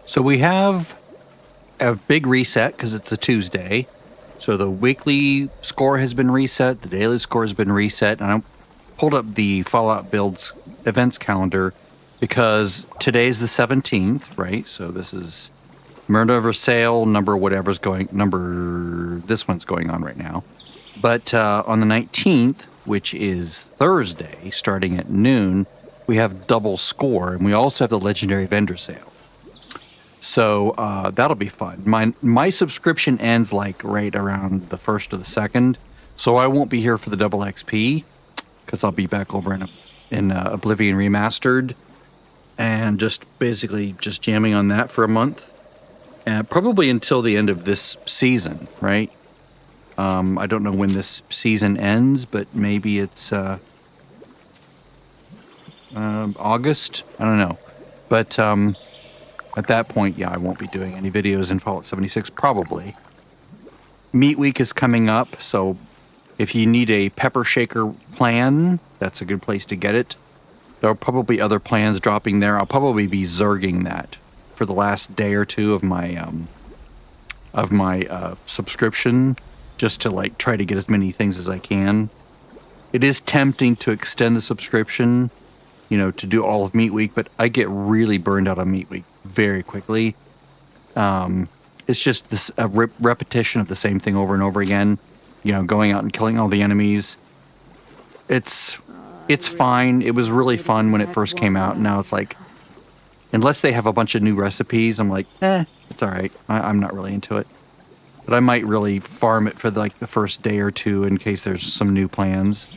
So we have a big reset because it's a Tuesday. So the weekly score has been reset, the daily score has been reset, and I pulled up the Fallout Builds events calendar because today's the 17th, right? So this is Murder Over Sale, this one's going on right now. But on the 19th, which is Thursday, starting at noon, we have double score, and we also have the Legendary Vendor Sale. So that'll be fun. My subscription ends like right around the 1st or the 2nd, so I won't be here for the double XP because I'll be back over in Oblivion Remastered and just basically just jamming on that for a month, and probably until the end of this season, right? I don't know when this season ends, but maybe it's August. I don't know, but at that point, yeah, I won't be doing any videos in Fallout 76, probably. Meat Week is coming up, so if you need a pepper shaker plan, that's a good place to get it. There will probably be other plans dropping there. I'll probably be zerging that for the last day or two of my subscription, just to like try to get as many things as I can. It is tempting to extend the subscription, you know, to do all of Meat Week, but I get really burned out on Meat Week very quickly. It's just this repetition of the same thing over and over again, you know, going out and killing all the enemies. It's fine. It was really fun when it first came out. Now it's like, unless they have a bunch of new recipes, I'm like, it's all right. I'm not really into it. But I might really farm it for like the first day or two in case there's some new plans.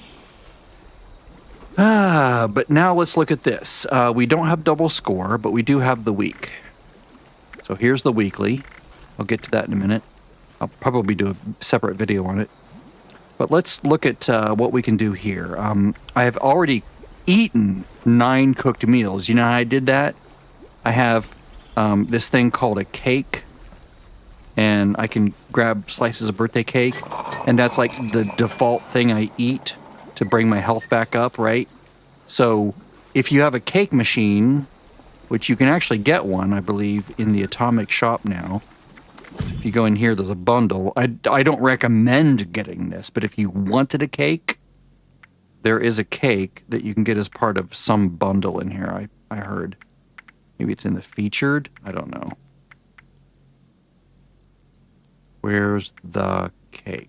But now let's look at this. We don't have double score, but we do have the week. So here's the weekly. I'll get to that in a minute. I'll probably do a separate video on it. But let's look at what we can do here. I have already eaten 9 cooked meals. You know how I did that? I have this thing called a cake, and I can grab slices of birthday cake, and that's like the default thing I eat to bring my health back up, right? So if you have a cake machine, which you can actually get one, I believe, in the Atomic Shop now. If you go in here, there's a bundle. I don't recommend getting this, but if you wanted a cake, there is a cake that you can get as part of some bundle in here, I heard. Maybe it's in the featured? I don't know. Where's the cake?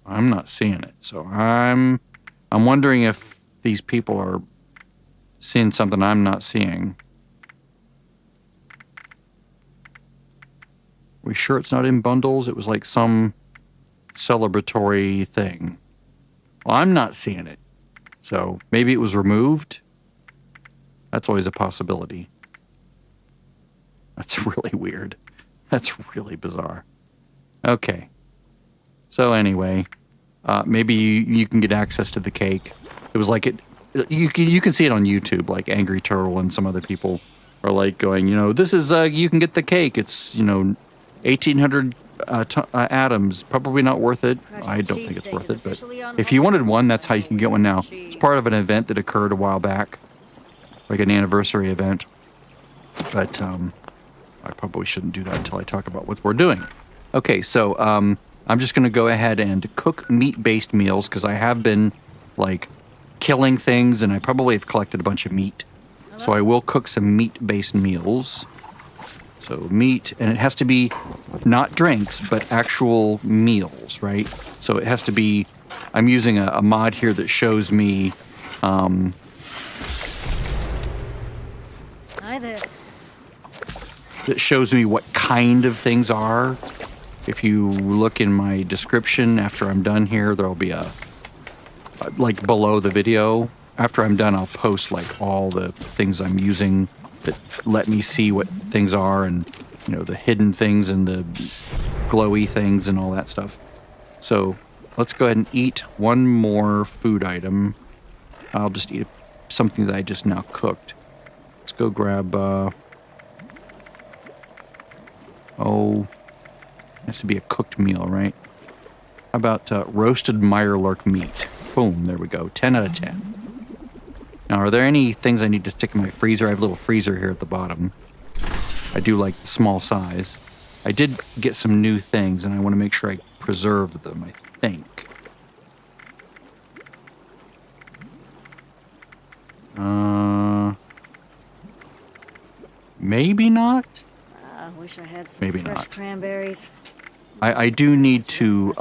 I'm not seeing it, so I'm wondering if these people are seeing something I'm not seeing. We sure it's not in bundles? It was like some celebratory thing. Well, I'm not seeing it, so maybe it was removed. That's always a possibility. That's really weird. That's really bizarre. Okay. So anyway, maybe you can get access to the cake. It was like you can see it on YouTube, like Angry Turtle and some other people are like going, you know, this is you can get the cake. It's, you know, 1,800 atoms. Probably not worth it. I don't think it's worth it, but if you wanted one, that's how you can get one now. It's part of an event that occurred a while back, like an anniversary event. But I probably shouldn't do that until I talk about what we're doing. Okay, so I'm just going to go ahead and cook meat-based meals because I have been, like, killing things, and I probably have collected a bunch of meat. So I will cook some meat-based meals. So meat, and it has to be not drinks, but actual meals, right? So it has to be, I'm using a mod here that shows me, Hi there. that shows me what kind of things are. If you look in my description after I'm done here, there'll be a, like below the video. After I'm done, I'll post like all the things I'm using that let me see what things are, and, you know, the hidden things and the glowy things and all that stuff. So let's go ahead and eat one more food item. I'll just eat something that I just now cooked. Let's go grab, has to be a cooked meal, right? How about roasted Mirelurk meat? Boom, there we go. 10 out of 10. Now, are there any things I need to stick in my freezer? I have a little freezer here at the bottom. I do like the small size. I did get some new things, and I want to make sure I preserve them, I think. Maybe not? I wish I had some Maybe fresh not. cranberries. I do need to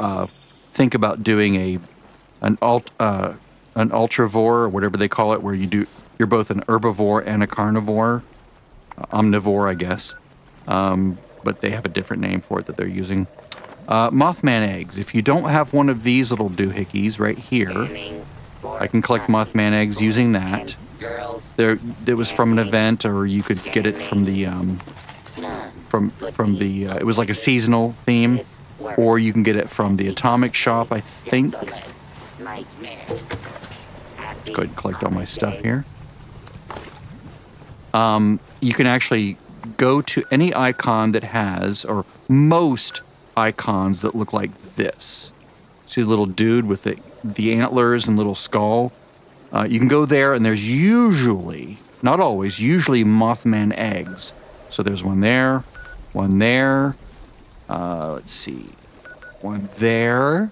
think about doing an ultravore, or whatever they call it, where you're both an herbivore and a carnivore. Omnivore, I guess. But they have a different name for it that they're using. Mothman eggs. If you don't have one of these little doohickeys right here, I can collect Mothman eggs using that. It was from an event, or you could get it from the it was like a seasonal theme, or you can get it from the Atomic Shop, I think. Let's go ahead and collect all my stuff here. You can actually go to any icon that has, or most icons that look like this. See the little dude with the antlers and little skull? You can go there, and there's usually, not always, usually Mothman eggs. So there's one there, let's see, one there.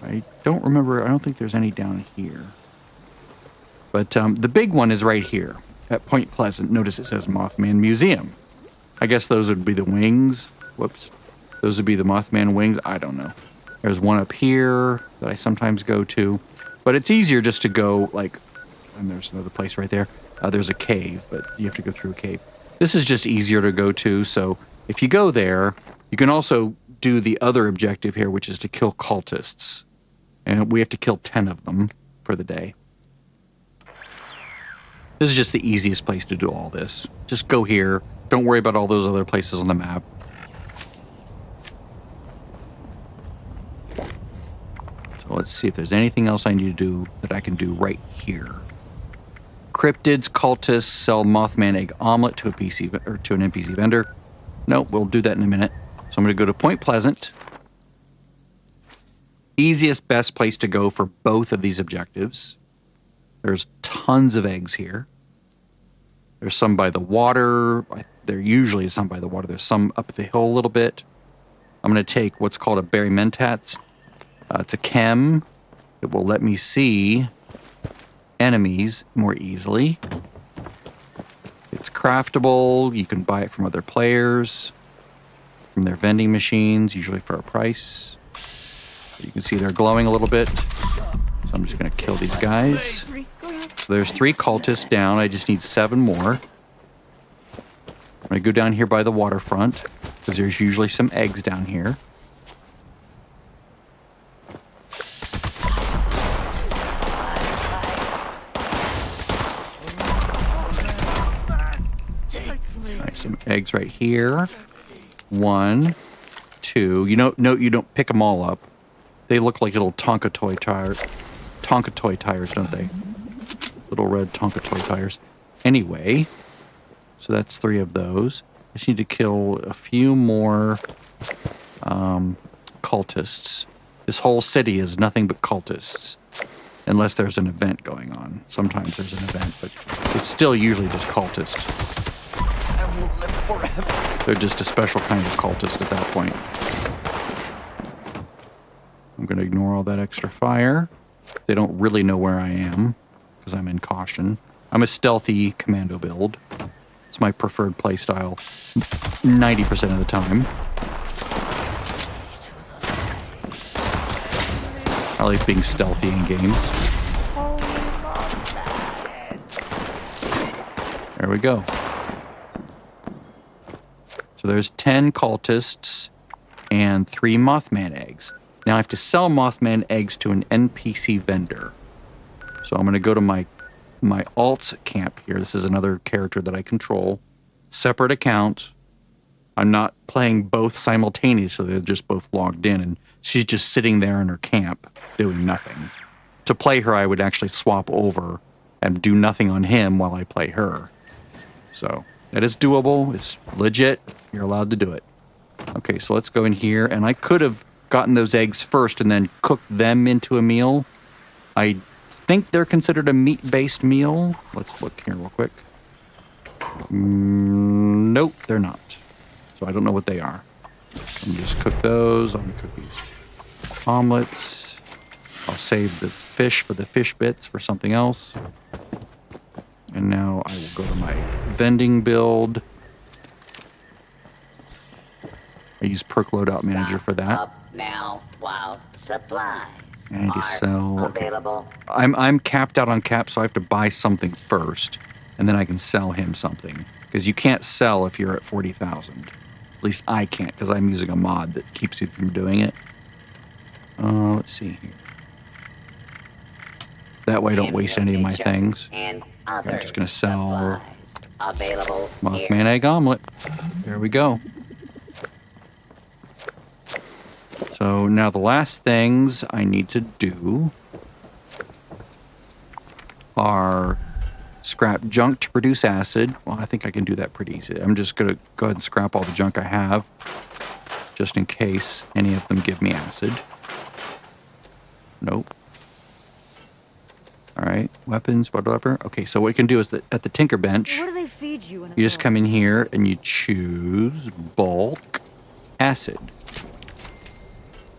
I don't remember, I don't think there's any down here. But the big one is right here at Point Pleasant. Notice it says Mothman Museum. I guess those would be the wings. Whoops. Those would be the Mothman wings. I don't know. There's one up here that I sometimes go to. But it's easier just to go, like, and there's another place right there. There's a cave, but you have to go through a cave. This is just easier to go to, so if you go there, you can also do the other objective here, which is to kill cultists. And we have to kill 10 of them for the day. This is just the easiest place to do all this. Just go here. Don't worry about all those other places on the map. So let's see if there's anything else I need to do that I can do right here. Cryptids, cultists, sell Mothman egg omelet to a PC or to an NPC vendor. Nope, we'll do that in a minute. So I'm going to go to Point Pleasant. Easiest, best place to go for both of these objectives. There's tons of eggs here. There's some by the water. There usually is some by the water. There's some up the hill a little bit. I'm going to take what's called a berry mentat. It's a chem. It will let me see enemies more easily. It's craftable. You can buy it from other players, from their vending machines, usually for a price. You can see they're glowing a little bit. So I'm just going to kill these guys. So there's 3 cultists down. I just need 7 more. I'm going to go down here by the waterfront, because there's usually some eggs down here. Some eggs right here. 1, 2. Note you don't pick them all up. They look like little Tonka toy tires, don't they? Little red Tonka toy tires. Anyway, so that's 3 of those. I just need to kill a few more cultists. This whole city is nothing but cultists, unless there's an event going on. Sometimes there's an event, but it's still usually just cultists. They're just a special kind of cultist at that point. I'm going to ignore all that extra fire. They don't really know where I am, because I'm in caution. I'm a stealthy commando build. It's my preferred playstyle 90% of the time. I like being stealthy in games. There we go. So there's 10 cultists and 3 Mothman eggs. Now I have to sell Mothman eggs to an NPC vendor. So I'm going to go to my alts camp here. This is another character that I control. Separate account. I'm not playing both simultaneously. They're just both logged in, and she's just sitting there in her camp doing nothing. To play her, I would actually swap over and do nothing on him while I play her. So that is doable. It's legit. You're allowed to do it. Okay, so let's go in here. And I could have gotten those eggs first and then cooked them into a meal. I think they're considered a meat-based meal. Let's look here real quick. Nope, they're not. So I don't know what they are. Let me just cook those. I'm going to cook these omelets. I'll save the fish for the fish bits for something else. And now I will go to my vending build. I use Perk Loadout Manager for that. Up now while supplies I need to sell. Okay. available. I'm capped out on cap, so I have to buy something first, and then I can sell him something. Because you can't sell if you're at 40,000. At least I can't, because I'm using a mod that keeps you from doing it. Let's see here. That way I don't waste any of my things. And Okay, I'm just going to sell available Mothman Egg Omelet. There we go. So now the last things I need to do are scrap junk to produce acid. Well, I think I can do that pretty easy. I'm just going to go ahead and scrap all the junk I have, just in case any of them give me acid. Nope. All right, weapons, whatever. Okay, so what you can do is that at the tinker bench, What do they feed you in a you just bowl? come in here and you choose bulk acid.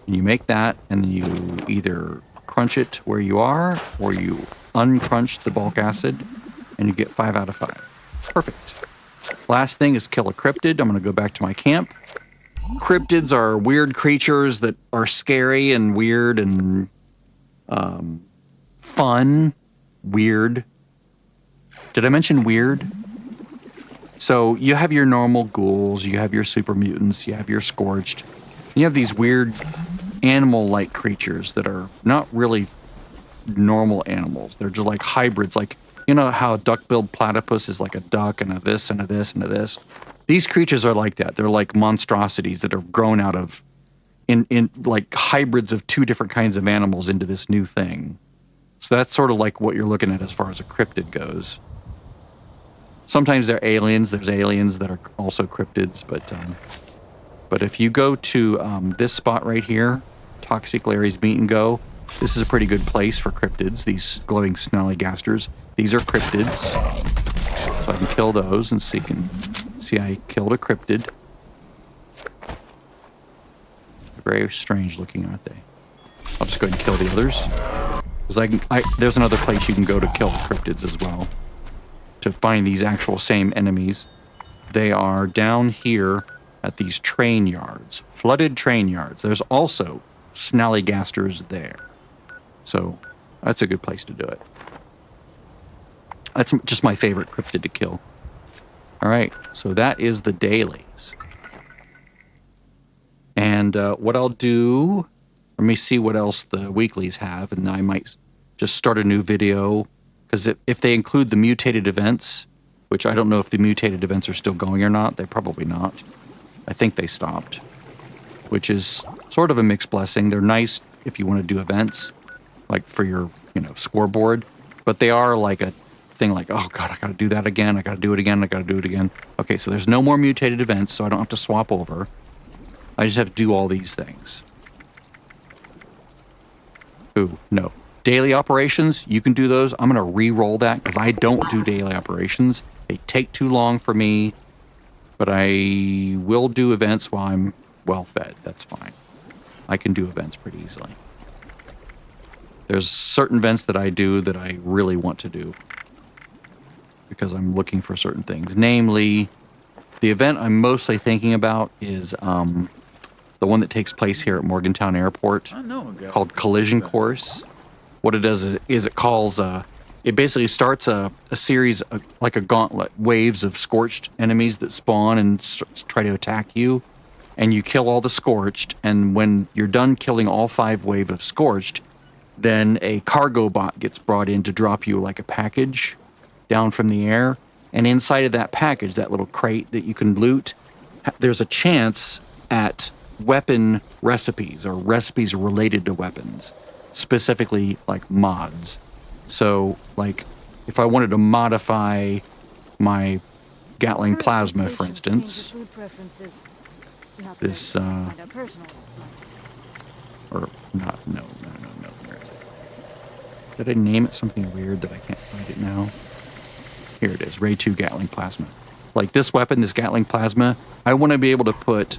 And you make that, and then you either crunch it where you are, or you uncrunch the bulk acid, and you get 5 out of 5. Perfect. Last thing is kill a cryptid. I'm going to go back to my camp. Cryptids are weird creatures that are scary and weird and fun. Weird. Did I mention weird? So you have your normal ghouls, you have your super mutants, you have your scorched. You have these weird animal-like creatures that are not really normal animals. They're just like hybrids. Like, you know how a duck-billed platypus is like a duck and a this and a this and a this? These creatures are like that. They're like monstrosities that have grown out of in like hybrids of 2 different kinds of animals into this new thing. So that's sort of like what you're looking at as far as a cryptid goes. Sometimes they're aliens. There's aliens that are also cryptids, but if you go to this spot right here, Toxic Larry's Meet and Go, this is a pretty good place for cryptids, these glowing snallygasters. These are cryptids. So I can kill those and see I killed a cryptid. Very strange looking, aren't they? I'll just go ahead and kill the others. Because there's another place you can go to kill cryptids as well. To find these actual same enemies. They are down here at these train yards. Flooded train yards. There's also snallygasters there. So that's a good place to do it. That's just my favorite cryptid to kill. Alright, so that is the dailies. And what I'll do, let me see what else the weeklies have, and I might just start a new video, because if they include the mutated events, which I don't know if the mutated events are still going or not, they're probably not. I think they stopped, which is sort of a mixed blessing. They're nice if you want to do events, like for your, scoreboard, but they are like a thing like, oh God, I got to do that again. I got to do it again. I got to do it again. Okay, so there's no more mutated events, so I don't have to swap over. I just have to do all these things. Ooh, no. Daily operations, you can do those. I'm going to re-roll that because I don't do daily operations. They take too long for me, but I will do events while I'm well fed. That's fine. I can do events pretty easily. There's certain events that I do that I really want to do because I'm looking for certain things. Namely, the event I'm mostly thinking about is the one that takes place here at Morgantown Airport called Collision Course. What it does is it basically starts a series of, like a gauntlet, waves of scorched enemies that spawn and try to attack you. And you kill all the scorched, and when you're done killing all 5 waves of scorched, then a cargo bot gets brought in to drop you like a package down from the air. And inside of that package, that little crate that you can loot, there's a chance at weapon recipes or recipes related to weapons, specifically like mods. So like if I wanted to modify my Gatling plasma, for instance, this or not, no, where is it? Did I name it something weird that I can't find it now? Here it is, Ray 2 Gatling Plasma. Like this weapon, this Gatling Plasma, I want to be able to put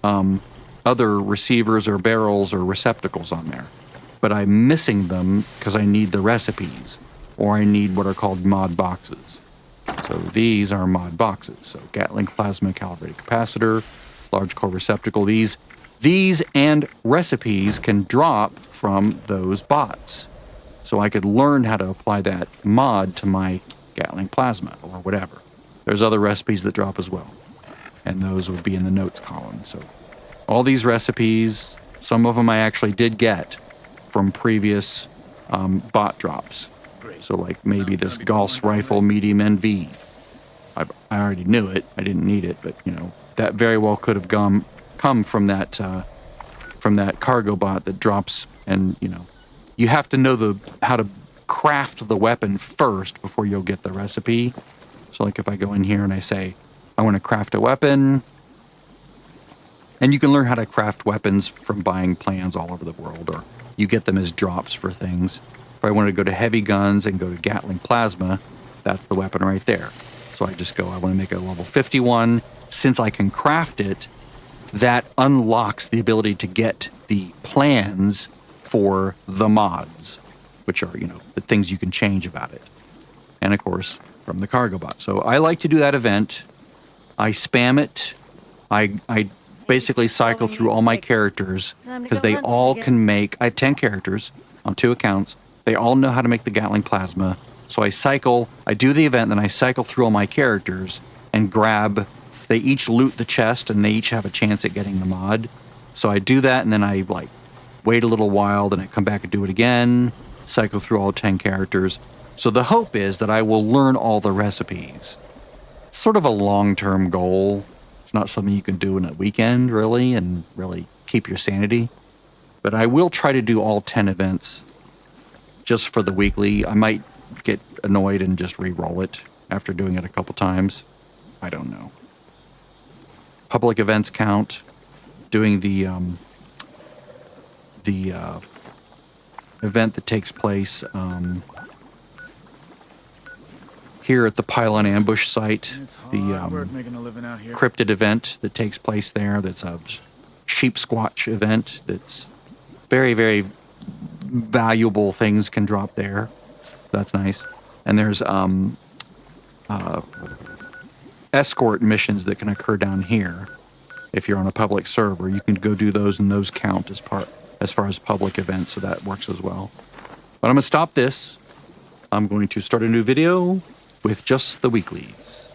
other receivers or barrels or receptacles on there. But I'm missing them because I need the recipes, or I need what are called mod boxes. So these are mod boxes. So Gatling Plasma Calibrated Capacitor, Large Core Receptacle. These and recipes can drop from those bots. So I could learn how to apply that mod to my Gatling Plasma or whatever. There's other recipes that drop as well. And those would be in the notes column. So all these recipes, some of them I actually did get from previous bot drops. So like maybe this Gauss rifle medium NV. I already knew it. I didn't need it, but you know, that very well could have come from that cargo bot that drops. And you know, you have to know how to craft the weapon first before you'll get the recipe. So like if I go in here and I say I want to craft a weapon, and you can learn how to craft weapons from buying plans all over the world, or you get them as drops for things. If I want to go to heavy guns and go to Gatling Plasma, that's the weapon right there. So I just go, I want to make a level 51. Since I can craft it, that unlocks the ability to get the plans for the mods, which are, you know, the things you can change about it. And of course, from the cargo bot. So I like to do that event. I spam it. I basically cycle through all my characters because they all can make, I have 10 characters on 2 accounts. They all know how to make the Gatling Plasma. So I do the event, then I cycle through all my characters and grab, they each loot the chest and they each have a chance at getting the mod. So I do that and then I like wait a little while, then I come back and do it again, cycle through all 10 characters. So the hope is that I will learn all the recipes. It's sort of a long-term goal. It's not something you can do in a weekend, really, and really keep your sanity. But I will try to do all 10 events just for the weekly. I might get annoyed and just re-roll it after doing it a couple times. I don't know. Public events count. Doing the event that takes place here at the Pylon Ambush site, the cryptid event that takes place there. That's a sheep squatch event. That's very, very valuable things can drop there. That's nice. And there's escort missions that can occur down here. If you're on a public server, you can go do those, and those count as far as public events, so that works as well. But I'm going to stop this. I'm going to start a new video with just the weeklies.